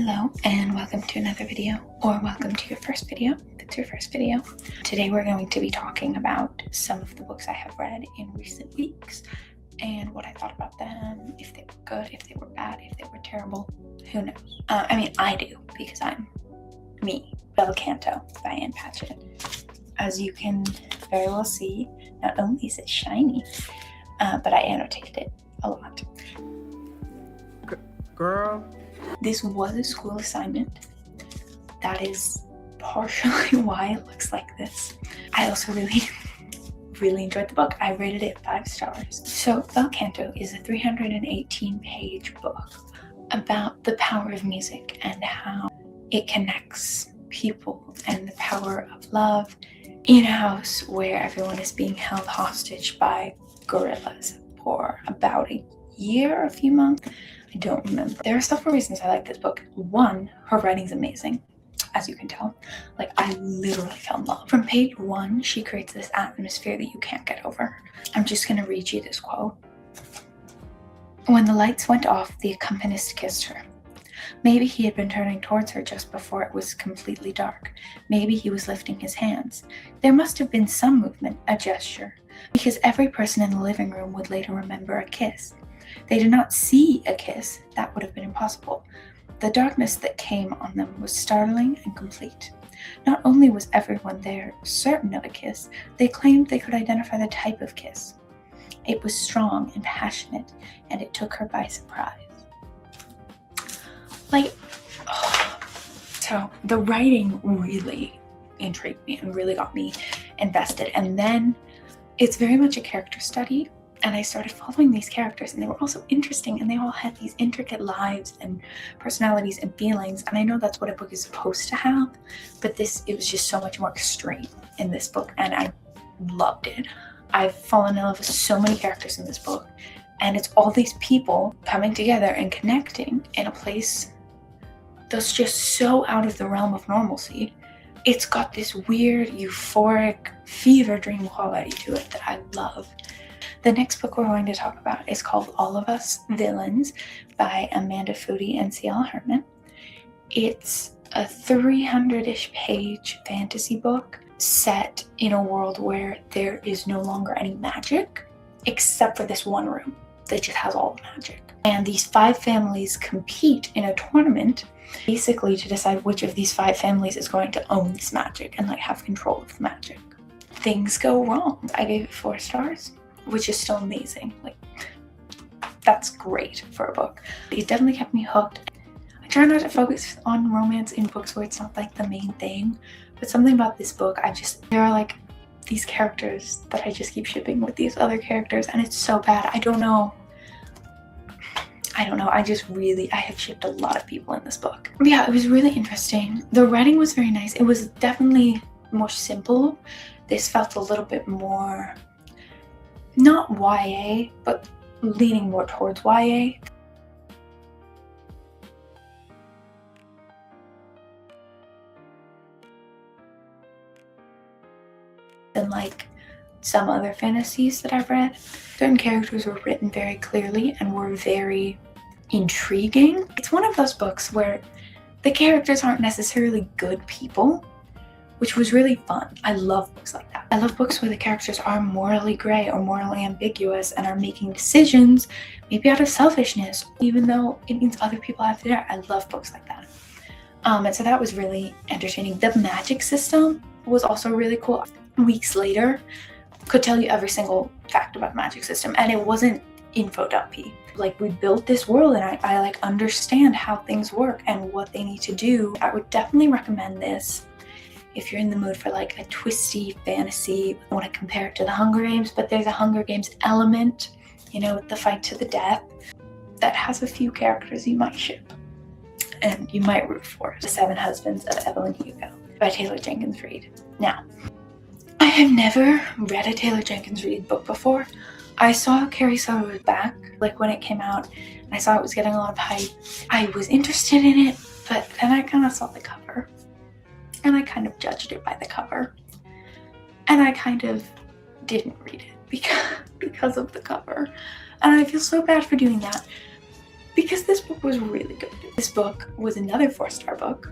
Hello and welcome to another video, or welcome to your first video if it's your first video. Today we're going to be talking about some of the books I have read in recent weeks and what I thought about them, if they were good, if they were bad, if they were terrible, who knows. I do, because I'm me. Bel Canto by Ann Patchett. As you can very well see, not only is it shiny, but I annotated it a lot. Girl. This was a school assignment. That is partially why it looks like this. I also really enjoyed the book. I rated it 5 stars. So Bel Canto is a 318-page book about the power of music and how it connects people and the power of love in a house where everyone is being held hostage by gorillas for about a year, a few months. I don't remember. There are several reasons I like this book. One, her writing's amazing, as you can tell. Like, I literally fell in love. From page 1, she creates this atmosphere that you can't get over. I'm just gonna read you this quote. When the lights went off, the accompanist kissed her. Maybe he had been turning towards her just before it was completely dark. Maybe he was lifting his hands. There must have been some movement, a gesture, because every person in the living room would later remember a kiss. They did not see a kiss. That would have been impossible. The darkness that came on them was startling and complete. Not only was everyone there certain of a kiss, they claimed they could identify the type of kiss. It was strong and passionate, and it took her by surprise. So the writing really intrigued me and really got me invested. And then it's very much a character study. And I started following these characters, and they were also interesting, and they all had these intricate lives and personalities and feelings. And I know that's what a book is supposed to have, but it was just so much more extreme in this book, and I loved it. I've fallen in love with so many characters in this book, and it's all these people coming together and connecting in a place that's just so out of the realm of normalcy. It's got this weird, euphoric, fever dream quality to it that I love. The next book we're going to talk about is called All of Us Villains by Foody and Herman. It's a 300-ish page fantasy book set in a world where there is no longer any magic, except for this one room that just has all the magic. And these 5 families compete in a tournament, basically to decide which of these 5 families is going to own this magic and have control of the magic. Things go wrong. I gave it 4 stars. Which is still amazing. That's great for a book. It definitely kept me hooked. I try not to focus on romance in books where it's not the main thing, but something about this book, there are these characters that I just keep shipping with these other characters, and it's so bad. I don't know. I have shipped a lot of people in this book. But yeah, it was really interesting. The writing was very nice. It was definitely more simple. This felt a little bit more, not YA, but leaning more towards YA. Than some other fantasies that I've read. Certain characters were written very clearly and were very intriguing. It's one of those books where the characters aren't necessarily good people, which was really fun. I love books like that. I love books where the characters are morally gray or morally ambiguous and are making decisions, maybe out of selfishness, even though it means other people have to die. I love books like that. And so that was really entertaining. The magic system was also really cool. Weeks later, could tell you every single fact about the magic system, and it wasn't info dumpy. We built this world, and I understand how things work and what they need to do. I would definitely recommend this if you're in the mood for a twisty fantasy. I want to compare it to the Hunger Games, but there's a Hunger Games element, with the fight to the death, that has a few characters you might ship and you might root for. The 7 Husbands of Evelyn Hugo by Taylor Jenkins Reid. Now, I have never read a Taylor Jenkins Reid book before. I saw Carrie Soto's back, when it came out, and I saw it was getting a lot of hype. I was interested in it, but then I kind of saw the cover. And I kind of judged it by the cover. And I kind of didn't read it because of the cover. And I feel so bad for doing that. because this book was really good. This book was another 4-star book.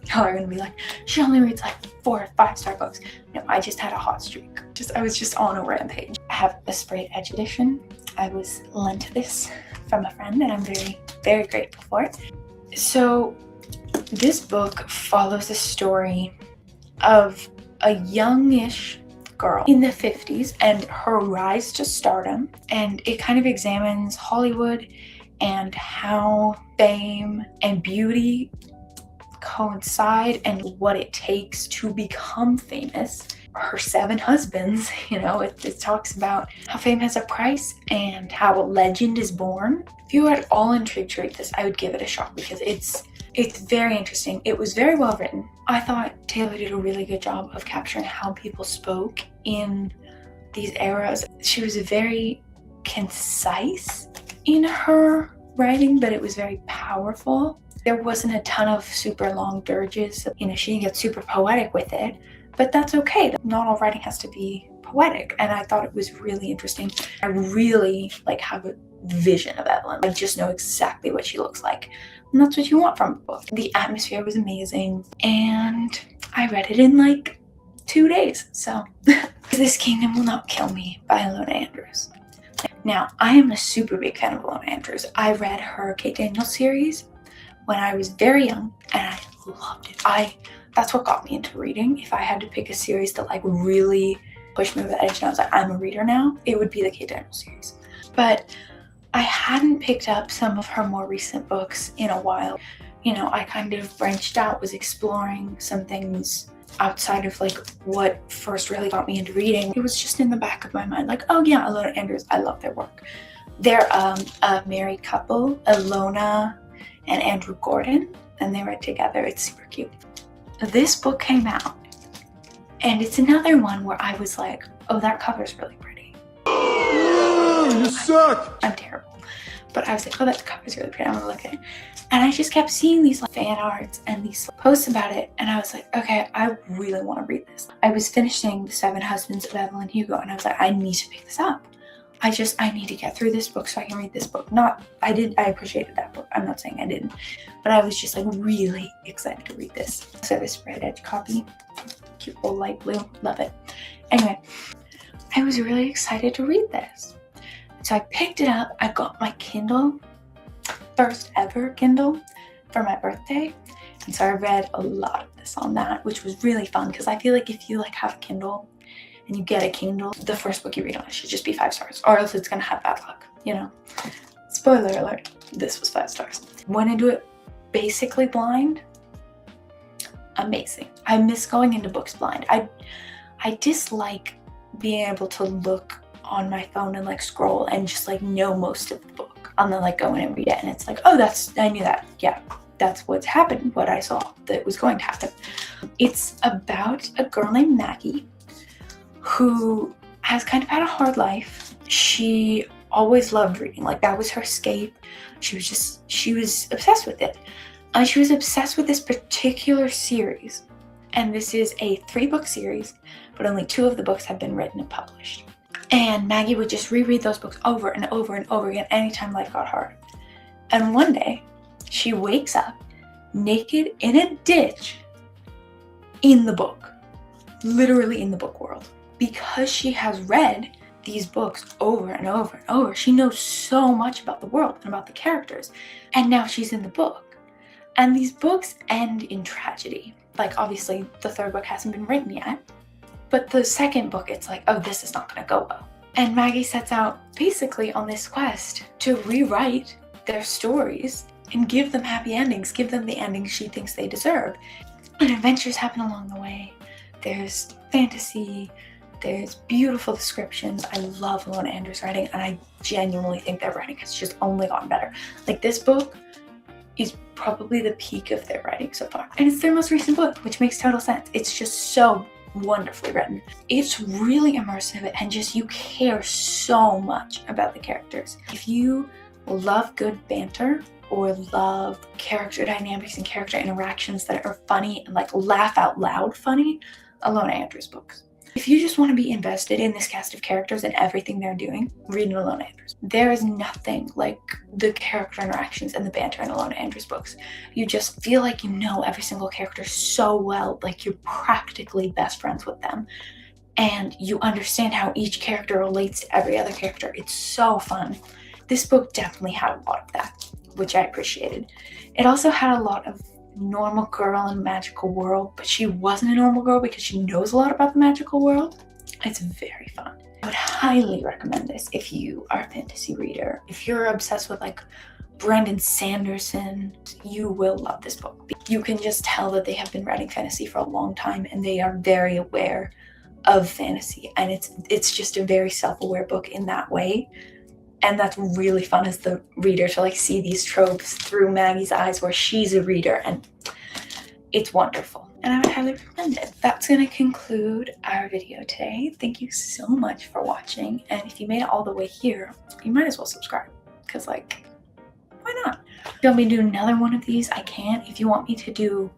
Y'all are gonna be like, she only reads like 4 or 5-star books. No, I just had a hot streak. I was just on a rampage. I have a sprayed edge edition. I was lent this from a friend and I'm very, very grateful for it. So this book follows the story of a youngish girl in the 50s and her rise to stardom, and it kind of examines Hollywood and how fame and beauty coincide and what it takes to become famous. Her 7 husbands, you know, it talks about how fame has a price and how a legend is born. If you were at all intrigued to read this, I would give it a shot because it's very interesting. It was very well written. I thought Taylor did a really good job of capturing how people spoke in these eras. She was very concise in her writing, but it was very powerful. There wasn't a ton of super long dirges. You know, she didn't get super poetic with it, but that's okay. Not all writing has to be poetic, and I thought it was really interesting. I really have a vision of Evelyn. I just know exactly what she looks like, and that's what you want from a book. The atmosphere was amazing, and I read it in 2 days. So This Kingdom Will Not Kill Me by Ilona Andrews. Now, I am a super big fan of Ilona Andrews. I read her Kate Daniels series when I was very young, and I loved it. That's what got me into reading. If I had to pick a series that really pushed me over the edge and I was like, I'm a reader now, it would be the Kate Daniels series. But I hadn't picked up some of her more recent books in a while. You know, I kind of branched out, was exploring some things outside of what first really got me into reading. It was just in the back of my mind, oh yeah, Ilona Andrews, I love their work. They're a married couple, Ilona and Andrew Gordon, and they read together. It's super cute. This book came out, and it's another one where I was like, oh, that cover's really pretty. You suck! I'm terrible. But I was like, oh, that cover's really pretty. I'm gonna look at it. And I just kept seeing these fan arts and these posts about it, and I was like, okay, I really want to read this. I was finishing The 7 Husbands of Evelyn Hugo, and I was like, I need to pick this up. I need to get through this book so I can read this book. I appreciated that book. I'm not saying I didn't, but I was just really excited to read this. So this spread edge copy, cute little light blue, love it. Anyway, I was really excited to read this. So I picked it up. I got my Kindle, first ever Kindle, for my birthday. And so I read a lot of this on that, which was really fun because I feel like if you have a Kindle and you get a Kindle, the first book you read on it should just be 5 stars, or else it's gonna have bad luck, you know? Spoiler alert, this was 5 stars. Went into it basically blind. Amazing. I miss going into books blind. I dislike being able to look on my phone and scroll and just know most of the book, and then go in and read it, and it's oh, I knew that. Yeah, that's what's happened, what I saw that was going to happen. It's about a girl named Maggie who has kind of had a hard life. She always loved reading. That was her escape. She was obsessed with it. She was obsessed with this particular series. And this is a 3-book series, but only 2 of the books have been written and published. And Maggie would just reread those books over and over and over again anytime life got hard. And one day, she wakes up naked in a ditch in the book. Literally in the book world. Because she has read these books over and over and over, she knows so much about the world and about the characters. And now she's in the book. And these books end in tragedy. Obviously, the 3rd book hasn't been written yet. But the 2nd book, it's oh, this is not going to go well. And Maggie sets out basically on this quest to rewrite their stories and give them happy endings, give them the endings she thinks they deserve. And adventures happen along the way. There's fantasy, there's beautiful descriptions. I love Ilona Andrews' writing, and I genuinely think their writing has just only gotten better. This book is probably the peak of their writing so far. And it's their most recent book, which makes total sense. It's just so wonderfully written. It's really immersive, and just you care so much about the characters. If you love good banter or love character dynamics and character interactions that are funny and laugh out loud funny, Ilona Andrews books. If you just want to be invested in this cast of characters and everything they're doing, read an Alona Andrews. There is nothing like the character interactions and the banter in Alona Andrews books. You just feel like you know every single character so well, like you're practically best friends with them. And you understand how each character relates to every other character. It's so fun. This book definitely had a lot of that, which I appreciated. It also had a lot of normal girl in a magical world, but she wasn't a normal girl because she knows a lot about the magical world. It's very fun. I would highly recommend this if you are a fantasy reader. If you're obsessed with like Brandon Sanderson, you will love this book. You can just tell that they have been writing fantasy for a long time and they are very aware of fantasy, and it's just a very self-aware book in that way. And that's really fun as the reader to like see these tropes through Maggie's eyes where she's a reader, and it's wonderful. And I would highly recommend it. That's going to conclude our video today. Thank you so much for watching. And if you made it all the way here, you might as well subscribe because like, why not? If you want me to do another one of these, I can. If you want me to do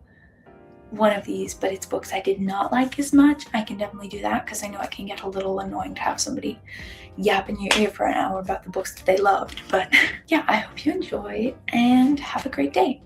one of these, but it's books I did not like as much, I can definitely do that because I know it can get a little annoying to have somebody yap in your ear for an hour about the books that they loved. But yeah, I hope you enjoy and have a great day.